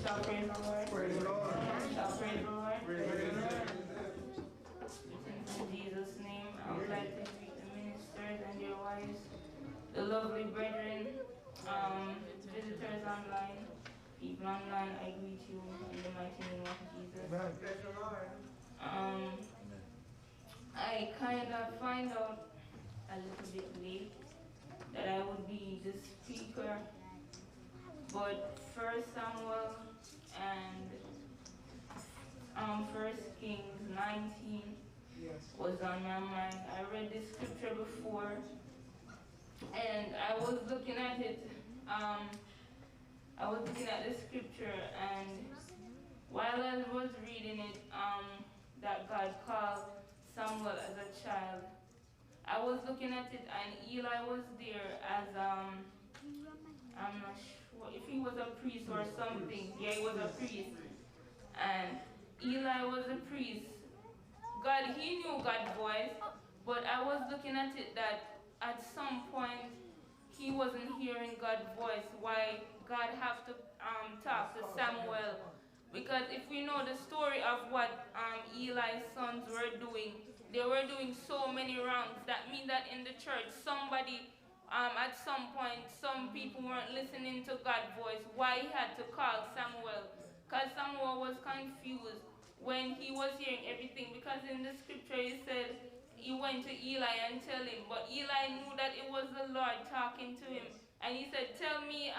Shall praise the Lord. Praise the Lord. Shall praise the Lord. Praise the In Jesus' name, I would like to greet the ministers and their wives, the lovely brethren, visitors online, people online. I greet you in the mighty name of Jesus. Praise the Lord. I kind of find out a little bit late that I would be the speaker, but 1 Samuel and 1 Kings 19 was on my mind. I read this scripture before, and I was looking at it. I was looking at the scripture, and while I was reading it, that God called Samuel as a child, I was looking at it, and Eli was there as I'm not sure if he was a priest or something. Yeah, he was a priest, and Eli was a priest. God, he knew God's voice, but I was looking at it that at some point he wasn't hearing God's voice. Why God have to talk to Samuel? Because if we know the story of what Eli's sons were doing, they were doing so many wrongs. That means that in the church, somebody at some point, some people weren't listening to God's voice. Why he had to call Samuel? Because Samuel was confused when he was hearing everything, because in the scripture he said he went to Eli and tell him, but Eli knew that it was the Lord talking to him, and he said, tell me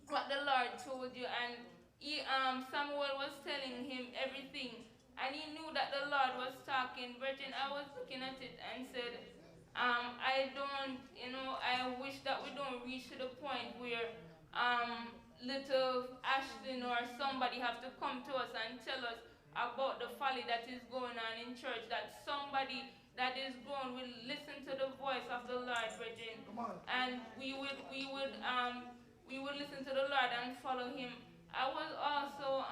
what the Lord told you, and Samuel was telling him everything, and he knew that the Lord was talking. Virgin, I was looking at it and said, I don't, I wish that we don't reach to the point where little Ashton or somebody have to come to us and tell us about the folly that is going on in church, that somebody that is grown will listen to the voice of the Lord, brethren, and we would listen to the Lord and follow him. I was also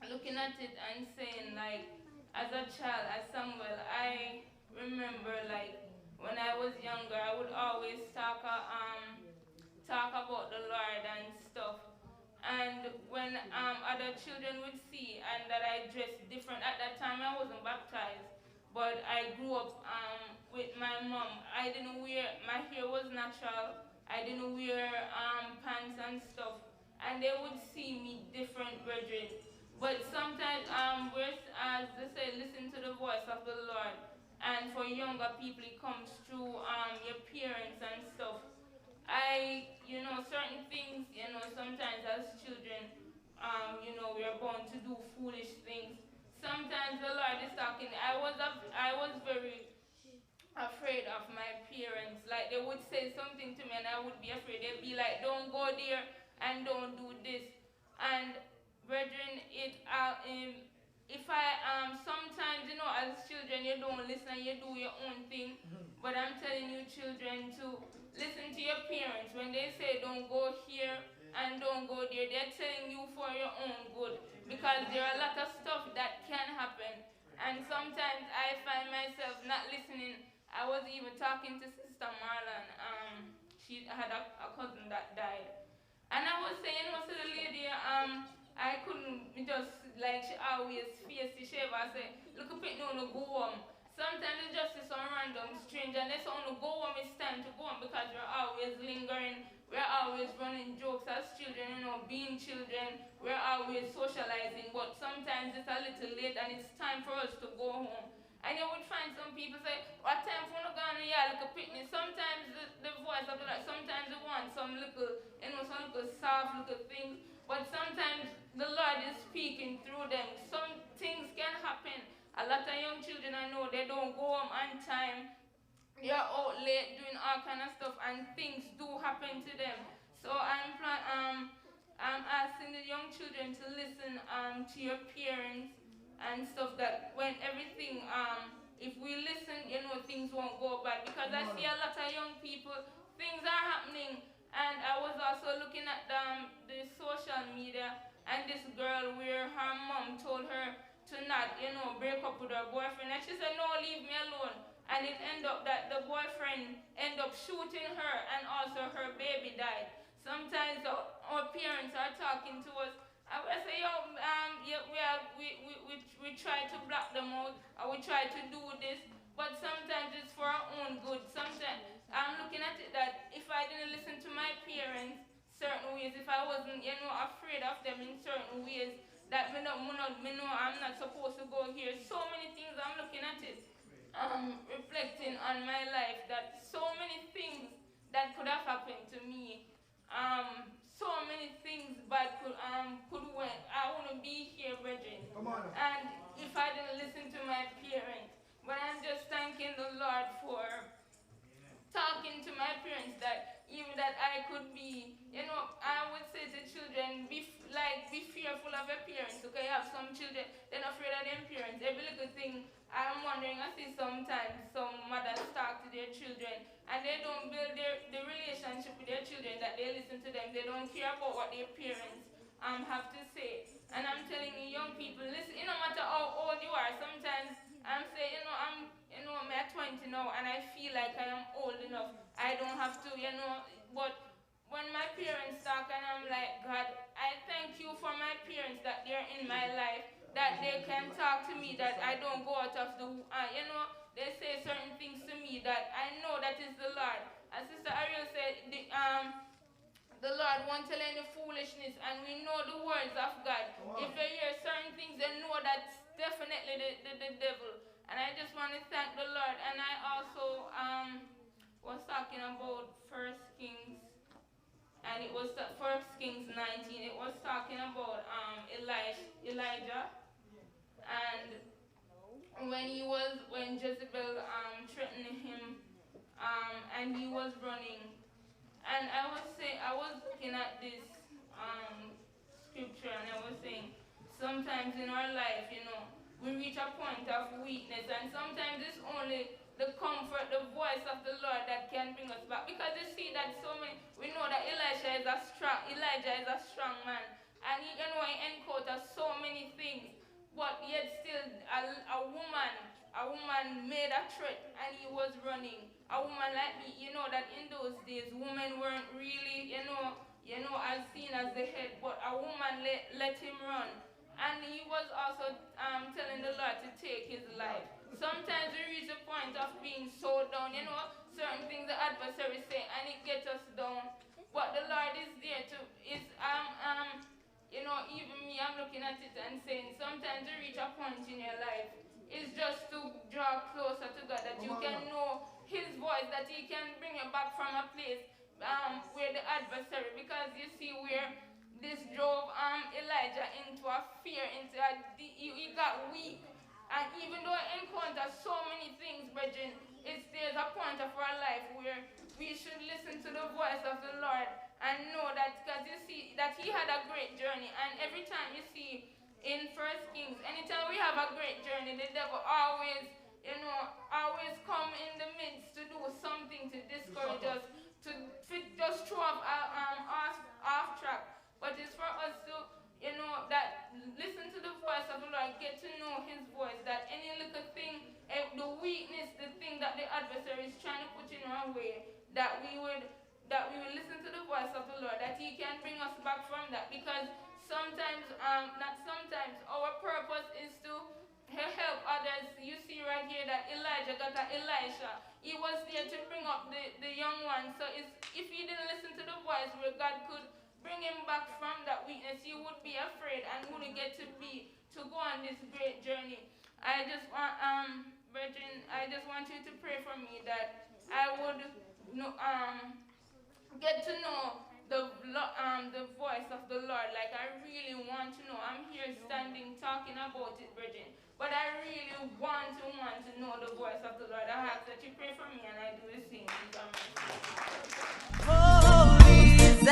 looking at it and saying, like, as a child, as Samuel, I remember, like, when I was younger, I would always talk about the Lord and stuff. And when other children would see and that I dressed different, at that time I wasn't baptized, but I grew up with my mom. I didn't wear, my hair was natural, I didn't wear pants and stuff, and they would see me different, brethren. But sometimes, as they say, listen to the voice of the Lord. And for younger people, it comes through your parents and stuff. Certain things, sometimes as children, we are born to do foolish things. Sometimes the Lord is talking. I was very afraid of my parents. Like, they would say something to me and I would be afraid. They'd be like, don't go there and don't do this. And brethren, if I sometimes, as children, you don't listen, you do your own thing. But I'm telling you, children, to listen to your parents. When they say don't go here and don't go there, they're telling you for your own good, because there are a lot of stuff that can happen. And sometimes I find myself not listening. I was even talking to Sister Marlon. She had a cousin that died. And I was saying to the lady, I couldn't just, like, she always face the shape. I say, look up it, no go home. Sometimes it's just some random stranger, and they say, no go home, it's time to go home, because we're always lingering, we're always running jokes as children, being children, we're always socializing, but sometimes it's a little late and it's time for us to go home. And you would find some people say, what time for you to go on the yard, like a picnic? Sometimes the voice of the Lord, sometimes you want some little, some little soft little things, but sometimes the Lord is speaking through them. Some things can happen. A lot of young children, I know, they don't go home on time. They're out late doing all kind of stuff, and things do happen to them. So I'm asking the young children to listen to your parents and stuff, that when everything, if we listen, things won't go bad. Because I see a lot of young people, things are happening. And I was also looking at the social media, and this girl where her mom told her to not, break up with her boyfriend. And she said, no, leave me alone. And it ended up that the boyfriend ended up shooting her, and also her baby died. Sometimes our parents are talking to us, I will say, yo, yeah, we try to block them out, or we try to do this, but sometimes it's for our own good. Sometimes I'm looking at it that if I didn't listen to my parents certain ways, if I wasn't, afraid of them in certain ways, that me know I'm not supposed to go here. So many things I'm looking at it, reflecting on my life, that so many things that could have happened to me, so many things bad could went. I wouldn't be here, brethren. And if I didn't listen to my parents, but I'm just thanking the Lord for talking to my parents, that even that I could be, I would say to children, be fearful of your parents. Okay, you have some children, they're not afraid of their parents. Every little thing, I'm wondering, I see sometimes some mothers talk to their children, and they don't build the relationship with their children, that they listen to them. They don't care about what their parents have to say. And I'm telling you, young people, listen, no matter how old you are, sometimes I'm saying, I'm at 20 now, and I feel like I am old enough. I don't have to, but when my parents talk, and I'm like, God, I thank you for my parents, that they're in my life, that they can talk to me, that I don't go out of the, they say certain things to me that I know that is the Lord. As Sister Ariel said, the Lord won't tell any foolishness, and we know the words of God. If they hear certain things, they know that's definitely the devil. And I just want to thank the Lord. And I also was talking about 1 Kings, and it was 1 Kings 19. It was talking about Elijah, and when Jezebel threatened him, and he was running. And I was looking at this scripture, and I was saying, sometimes in our life, we reach a point of weakness, and sometimes it's only the comfort, the voice of the Lord that can bring us back. Because you see that we know that Elijah is a strong man, and he encountered so many things, but yet still a woman made a threat, and he was running. A woman like me, that in those days, women weren't really, as seen as the head, but a woman let him run. And he was also telling the Lord to take his life. Sometimes we reach a point of being so down, certain things the adversary say, and it gets us down. But the Lord is there even me, I'm looking at it and saying, sometimes you reach a point in your life, it's just to draw closer to God, that you can know his voice, that he can bring you back from a place where the adversary, because you see where this drove Elijah into a fear, he got weak. And even though he encountered so many things, brethren, there's a point of our life where we should listen to the voice of the Lord and know that, because you see that he had a great journey. And every time you see in 1 Kings, anytime we have a great journey, the devil always come in the midst to do something to discourage us, to just throw us off track. But it's for us to, that listen to the voice of the Lord, get to know his voice, that any little thing, the weakness, the thing that the adversary is trying to put in our way, that we would listen to the voice of the Lord, that he can bring us back from that. Because sometimes, not sometimes, our purpose is to help others. You see right here that Elijah got Elisha. He was there to bring up the young one. So if he didn't listen to the voice where God could bring him back from that weakness, he would be afraid and wouldn't get to go on this great journey. I just want, brethren, I just want you to pray for me, that I would get to know the voice of the Lord. Like, I really want to know. I'm here standing talking about it, brethren, but I really want to know the voice of the Lord. I ask that you pray for me, and I do the same. Holy is